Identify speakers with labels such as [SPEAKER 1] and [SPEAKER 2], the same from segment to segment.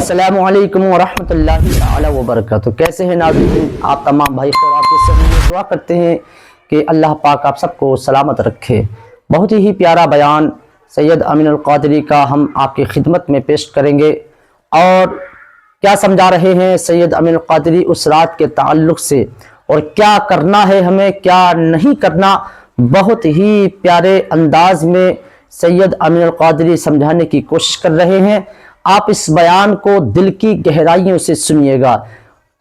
[SPEAKER 1] السلام علیکم ورحمۃ اللہ تعالی وبرکاتہ۔ کیسے ہیں ناظرین؟ آپ تمام بھائی خیرات سے دعا کرتے ہیں کہ اللہ پاک آپ سب کو سلامت رکھے۔ بہت ہی پیارا بیان سید امین القادری کا ہم آپ کی خدمت میں پیش کریں گے، اور کیا سمجھا رہے ہیں سید امین القادری اس رات کے تعلق سے، اور کیا کرنا ہے ہمیں کیا نہیں کرنا، بہت ہی پیارے انداز میں سید امین القادری سمجھانے کی کوشش کر رہے ہیں۔ آپ اس بیان کو دل کی گہرائیوں سے سنیے گا۔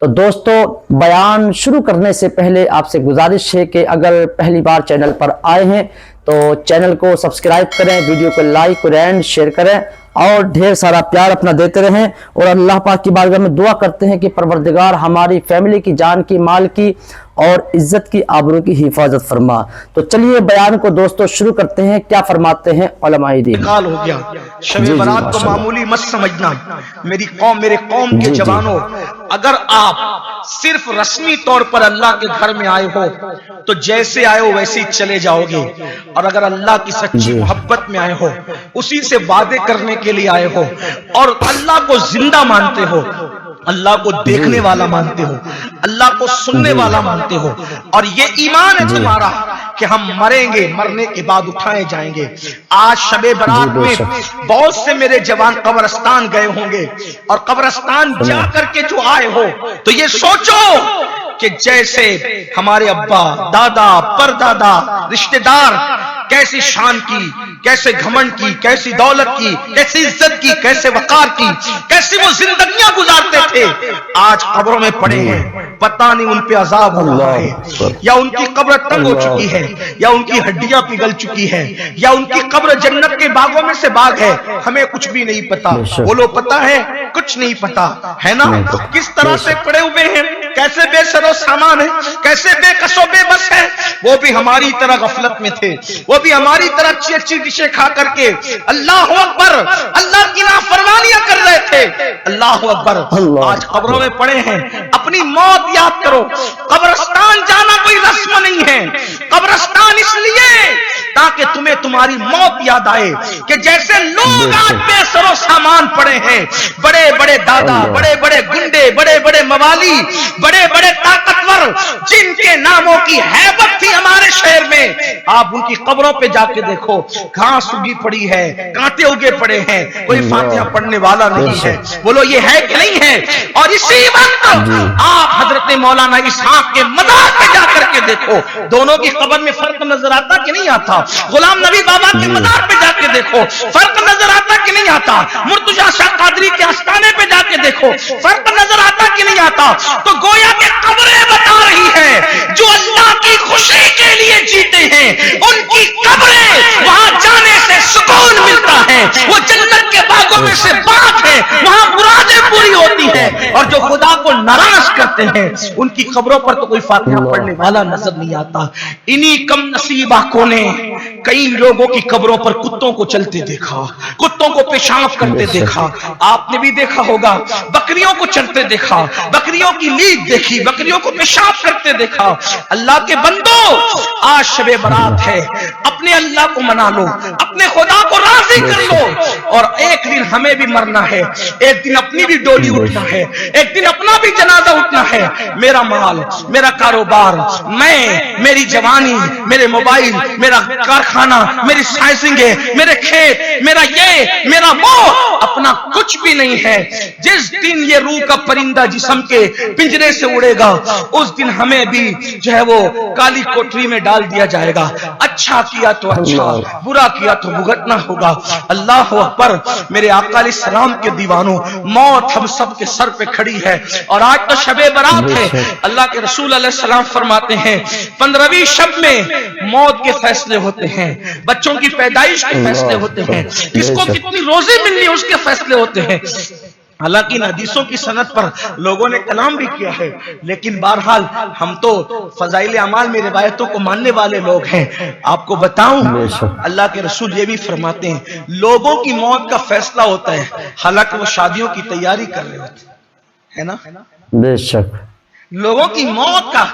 [SPEAKER 1] تو دوستو، بیان شروع کرنے سے پہلے آپ سے گزارش ہے کہ اگر پہلی بار چینل پر آئے ہیں تو چینل کو سبسکرائب کریں، ویڈیو کو لائک اور اینڈ شیئر کریں، اور ڈھیر سارا پیار اپنا دیتے رہیں، اور اللہ پاک کی بارگاہ میں دعا کرتے ہیں کہ پروردگار ہماری فیملی کی، جان کی، مال کی اور عزت کی، آبرو کی حفاظت فرما۔ تو چلیے بیان کو دوستو شروع کرتے ہیں۔ کیا فرماتے ہیں علماء دین؟
[SPEAKER 2] انتقال ہو گیا۔ شب برات کو معمولی مت سمجھنا میری قوم، میرے قوم کے جوانوں، اگر آپ صرف رسمی طور پر اللہ کے گھر میں آئے ہو تو جیسے آئے ہو ویسے ہی چلے جاؤ گے، اور اگر اللہ کی سچی محبت میں آئے ہو، اسی سے وعدے کرنے کے لیے آئے ہو، اور اللہ کو زندہ مانتے ہو، اللہ کو دیکھنے والا مانتے ہو، اللہ کو سننے والا مانتے ہو، اور یہ ایمان ہے تمہارا کہ ہم مریں گے، مرنے کے بعد اٹھائے جائیں گے۔ آج شب برات میں بہت سے میرے جوان قبرستان گئے ہوں گے، اور قبرستان جا کر کے جو آئے ہو تو یہ سوچو کہ جیسے ہمارے ابا، دادا، پردادا، رشتہ دار کیسی شان کی، کیسے گھمنڈ کی، کیسی دولت کی، کیسی عزت کی، کیسے وقار کی، کیسی وہ زندگیاں گزارتے تھے، آج قبروں میں پڑے ہیں۔ پتہ نہیں ان پہ عذاب ہو رہا ہے، یا ان کی قبر تنگ ہو چکی ہے، یا ان کی ہڈیاں پگھل چکی ہے، یا ان کی قبر جنت کے باغوں میں سے باغ ہے، ہمیں کچھ بھی نہیں پتا۔ وہ لوگ پتہ ہے کچھ نہیں پتا ہے نا، کس طرح سے پڑے ہوئے ہیں، کیسے بے سر و سامان ہے، کیسے بے کس و بے بس ہے۔ وہ بھی ہماری طرح غفلت میں تھے، وہ بھی ہماری طرح اچھی اچھی ڈشیں کھا کر کے اللہ اکبر، اللہ کی نافرمانیاں کر رہے تھے۔ اللہ اکبر، آج قبروں میں پڑے ہیں۔ اپنی موت یاد کرو۔ قبرستان جانا کوئی رسم نہیں ہے، قبرستان اس لیے تاکہ تمہیں تمہاری موت یاد آئے کہ جیسے لوگ آج بے سر و سامان پڑے ہیں، بڑے بڑے دادا، بڑے بڑے گنڈے، بڑے بڑے موالی، بڑے بڑے طاقتور، جن کے ناموں کی ہیبت تھی ہمارے شہر میں، آپ ان کی قبروں پہ جا کے دیکھو، گھاس اگی پڑی ہے، کانٹے اگے پڑے ہیں، کوئی فاتحہ پڑھنے والا نہیں ہے۔ بولو یہ ہے کہ نہیں ہے؟ اور اسی وقت آپ حضرت مولانا اسحاق کے مزار پہ جا کر کے دیکھو، دونوں کی قبر میں فرق نظر آتا کہ نہیں آتا؟ غلام نبی بابا کے مزار پہ جا کے دیکھو، فرق نظر آتا کہ نہیں آتا؟ مرتضیٰ شاہ قادری کے آستانے پہ جا کے دیکھو، فرق نظر آتا کہ نہیں آتا؟ تو گویا کہ قبریں بتا رہی ہے جو اللہ کی خوشی کے لیے جیتے ہیں، ان کی قبریں وہاں جانے سے سکون ملتا ہے، وہ جنت کے باغوں میں سے باغ ہے، وہاں مرادیں پوری ہوتی ہیں۔ اور جو خدا کو ناراض کرتے ہیں ان کی قبروں پر تو کوئی فاتحہ پڑھنے والا نظر نہیں آتا۔ انہی کم نصیب آنکھوں نے کئی لوگوں کی قبروں پر کتوں کو چلتے دیکھا، کتوں کو پیشاب کرتے دیکھا، آپ نے بھی دیکھا ہوگا، بکریوں کو چلتے دیکھا، بکریوں کی لید دیکھی، بکریوں کو پیشاب کرتے دیکھا۔ اللہ کے بندو، آج شب برات ہے، اپنے اللہ کو منا لو، اپنے خدا کو راضی کر لو، اور ایک دن ہمیں بھی مرنا ہے، ایک دن اپنی بھی ڈولی اٹھنا ہے، ایک دن اپنا بھی جنازہ اٹھنا ہے۔ میرا مال، میرا کاروبار، میری جوانی، میرے موبائل، میرا کارخانہ، میری سائنسنگیں، میرے کھیت، میرا یہ، میرا وہ، اپنا کچھ بھی نہیں ہے۔ جس دن یہ روح کا پرندہ جسم کے پنجرے سے اڑے گا، اس دن ہمیں بھی جو ہے وہ کالی کوٹری میں ڈال دیا جائے گا۔ اچھا کیا تو اچھا، برا کیا تو بھگتنا ہوگا۔ اللہ اکبر، میرے آقا علیہ السلام کے دیوانوں، موت ہم سب کے سر پہ کھڑی ہے، اور آج تو شب برات ہے۔ اللہ کے رسول علیہ السلام فرماتے ہیں 15ویں شب میں موت کے فیصلے ہوتے ہیں، بچوں کی پیدائش کے فیصلے ہوتے ہیں، کس کو کتنی روزی ملنی ہے اس کے فیصلے ہوتے ہیں۔ حالانکہ ان حدیثوں کی سند پر لوگوں نے کلام بھی کیا ہے، لیکن بہرحال ہم تو فضائل اعمال میں روایتوں کو ماننے والے لوگ ہیں۔ آپ کو بتاؤں، اللہ کے رسول یہ بھی فرماتے ہیں لوگوں کی موت کا فیصلہ ہوتا ہے، حالانکہ وہ شادیوں کی تیاری کر رہے ہوتے ہیں نا۔
[SPEAKER 1] بے شک
[SPEAKER 2] لوگوں کی موت کا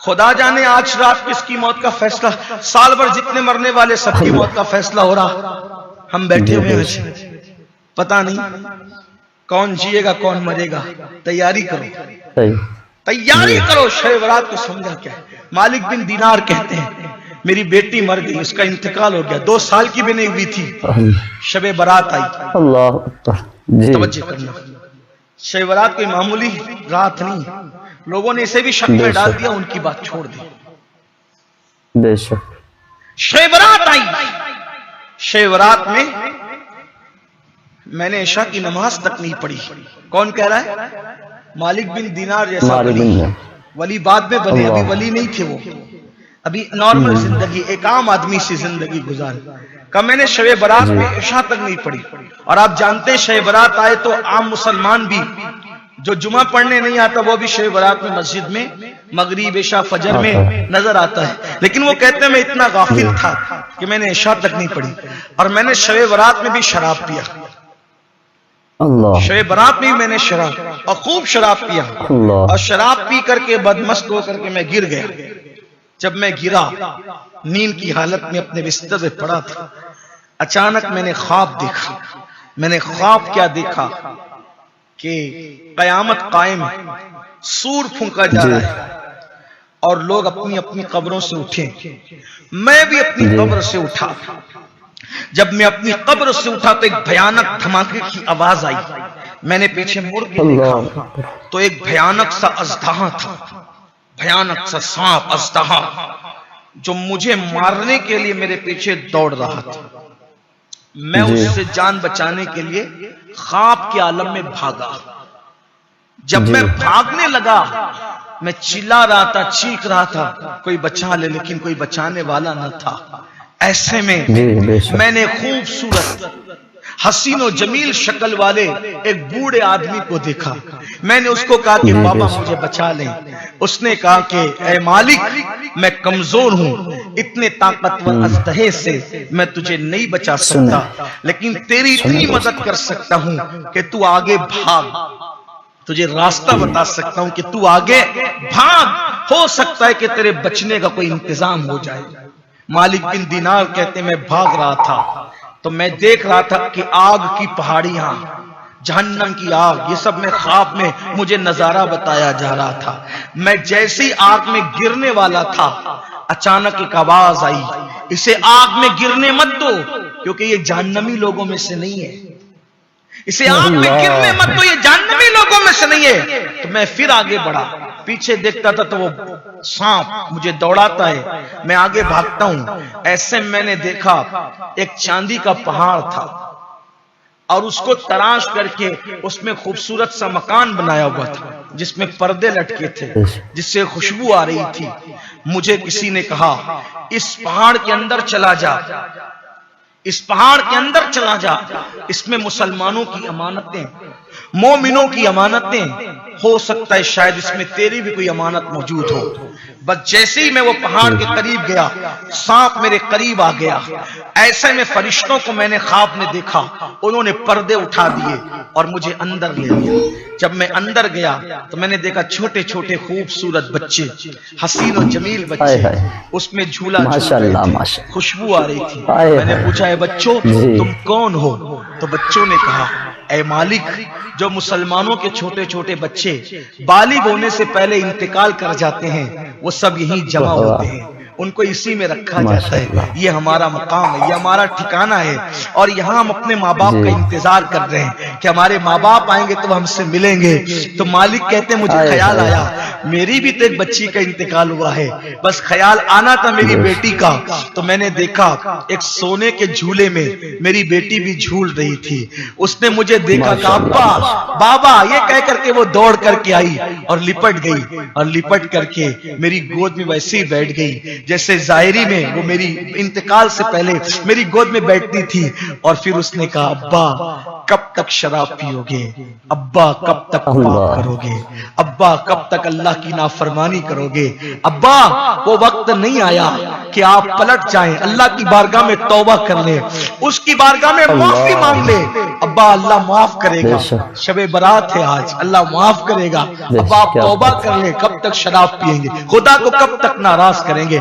[SPEAKER 2] خدا جانے آج رات کس کی موت کا فیصلہ، سال بھر جتنے مرنے والے سب کی موت کا فیصلہ ہو رہا، ہم بیٹھے ہوئے ہیں، پتہ نہیں کون جیے گا کون مرے گا، تیاری کرو،
[SPEAKER 1] صحیح،
[SPEAKER 2] تیاری کرو۔ شب برات کو سمجھا کیا ہے؟ مالک بن دینار کہتے ہیں میری بیٹی مر گئی، اس کا انتقال ہو گیا، 2 سال کی بھی نہیں ہوئی تھی، شب برات آئی۔
[SPEAKER 1] اللہ اکبر، جی
[SPEAKER 2] توجہ کرنا، شب برات کوئی معمولی رات نہیں، لوگوں نے اسے بھی شک میں
[SPEAKER 1] بے
[SPEAKER 2] ڈال
[SPEAKER 1] شک،
[SPEAKER 2] دیا، ان کی بات چھوڑ دی۔
[SPEAKER 1] بے شک،
[SPEAKER 2] شب برات آئی، شب برات میں میں نے عشاء کی نماز تک نہیں پڑھی۔ کون کہہ رہا ہے؟ مالک بن دینار جیسا
[SPEAKER 1] مالک بن
[SPEAKER 2] ولی،
[SPEAKER 1] دینار،
[SPEAKER 2] ولی بعد میں بنے، ابھی
[SPEAKER 1] اللہ،
[SPEAKER 2] ولی نہیں تھے وہ، ابھی نارمل زندگی، ایک عام آدمی سی زندگی گزار کہ میں نے شب برات میں عشاء تک نہیں پڑھی۔ اور آپ جانتے ہیں شب برات آئے تو عام مسلمان بھی جو جمعہ پڑھنے نہیں آتا وہ بھی شب برات میں مسجد میں مغرب عشاء فجر میں نظر آتا ہے، لیکن وہ کہتے ہیں میں اتنا غافل تھا کہ میں نے عشاء تک نہیں پڑھی، اور میں نے شب برات میں بھی شراب پیا،
[SPEAKER 1] اللہ،
[SPEAKER 2] شب برات میں بھی میں نے شراب اور خوب شراب پیا،
[SPEAKER 1] اللہ،
[SPEAKER 2] اور شراب پی کر کے بدمست ہو کر کے میں گر گیا۔ جب میں گرا نیند کی حالت میں اپنے بستر پہ پڑا تھا، اچانک میں نے خواب دیکھا۔ میں نے خواب کیا دیکھا کہ قیامت قائم ہے، سور پھونکا جا رہا ہے اور لوگ اپنی اپنی قبروں سے اٹھے، میں بھی اپنی قبر سے اٹھا۔ جب میں اپنی قبر سے اٹھا تو ایک بھیانک دھماکے کی آواز آئی، میں نے پیچھے مڑ کے دیکھا تو ایک بھیانک سا اژدہا تھا، بھیانک سا سانپ اژدہا جو مجھے مارنے کے لیے میرے پیچھے دوڑ رہا تھا۔ میں اس سے جان بچانے کے لیے خواب کے عالم میں بھاگا۔ جب میں بھاگنے لگا میں چلا رہا تھا، چیخ رہا تھا کوئی بچا لے، لیکن کوئی بچانے والا نہ تھا۔ ایسے میں میں نے خوبصورت حسین و جمیل شکل والے ایک بوڑھے آدمی کو دیکھا۔ میں نے اس کو کہا کہ بابا مجھے بچا لیں۔ اس نے کہا کہ اے مالک میں کمزور ہوں، اتنے طاقتور اژدہے سے میں تجھے نہیں بچا سکتا، لیکن تیری اتنی مدد کر سکتا ہوں کہ تو آگے بھاگ، تجھے راستہ بتا سکتا ہوں کہ تو آگے بھاگ، ہو سکتا ہے کہ تیرے بچنے کا کوئی انتظام ہو جائے۔ مالک بن دینار کہتے میں بھاگ رہا تھا تو میں دیکھ رہا تھا کہ آگ کی پہاڑیاں، جہنم کی آگ، یہ سب میں خواب میں مجھے نظارہ بتایا جا رہا تھا۔ میں جیسے ہی آگ میں گرنے والا تھا اچانک ایک آواز آئی، اسے آگ میں گرنے مت دو کیونکہ یہ جہنمی لوگوں میں سے نہیں ہے، اسے آگ میں گرنے مت دو، یہ جہنمی لوگوں میں سے نہیں ہے۔ تو میں پھر آگے بڑھا، پیچھے دیکھتا تھا تو وہ سانپ مجھے دوڑاتا ہے، میں آگے بھاگتا ہوں۔ ایسے میں نے دیکھا ایک چاندی کا پہاڑ تھا اور اس کو تراش کر کے اس میں خوبصورت سا مکان بنایا ہوا تھا جس میں پردے لٹکے تھے، جس سے خوشبو آ رہی تھی۔ مجھے کسی نے کہا اس پہاڑ کے اندر چلا جا، اس پہاڑ کے اندر چلا جا، اس میں مسلمانوں کی امانتیں، مومنوں کی امانتیں، ہو سکتا ہے شاید اس میں تیری بھی کوئی امانت موجود ہو۔ بس جیسے ہی میں وہ پہاڑ کے قریب گیا سانپ میرے قریب آ گیا۔ ایسے میں فرشتوں کو میں نے خواب میں دیکھا، انہوں نے پردے اٹھا دیے اور مجھے اندر لے لیا۔ جب میں اندر گیا تو میں نے دیکھا چھوٹے چھوٹے خوبصورت بچے، حسین و جمیل بچے، اس میں جھولا جھول رہے تھے، خوشبو آ رہی تھی۔ میں نے پوچھا اے بچوں تم کون ہو؟ تو بچوں نے کہا اے مالک جو مسلمانوں کے چھوٹے چھوٹے بچے بالغ ہونے سے پہلے انتقال کر جاتے ہیں وہ سب یہیں جمع ہوتے ہیں، ان کو اسی میں رکھا جاتا ہے، یہ ہمارا مقام ہے، یہ ہمارا ٹھکانہ ہے، اور یہاں ہم اپنے ماں باپ کا انتظار کر رہے ہیں کہ ہمارے ماں باپ آئیں گے تو ہم سے ملیں گے۔ تو مالک کہتے ہیں مجھے خیال آیا میری بھی تو ایک بچی کا انتقال ہوا ہے، بس خیال آنا تھا میری بیٹی کا۔ تو میں نے دیکھا ایک سونے کے جھولے میں میری بیٹی بھی جھول رہی تھی، اس نے مجھے دیکھا کہ ابا بابا یہ کہہ کر کے وہ دوڑ کر کے آئی اور لپٹ گئی، اور لپٹ کر کے میری گود میں ویسے ہی بیٹھ گئی جیسے ظاہری میں وہ میری انتقال سے پہلے میری گود میں بیٹھتی تھی۔ اور پھر اس نے کہا ابا کب تک شراب پیو گے، ابا کب تک پاک کرو گے، ابا کب تک اللہ کی نافرمانی کرو گے، ابا وہ وقت نہیں آیا کہ آپ پلٹ جائیں، اللہ کی بارگاہ میں توبہ کر لیں، اس کی بارگاہ میں معافی مانگ لیں، ابا اللہ معاف کرے گا، شب برات ہے آج، اللہ معاف کرے گا، ابا آپ توبہ کر لیں، کب تک شراب پیئیں گے، خدا کو کب تک ناراض کریں گے۔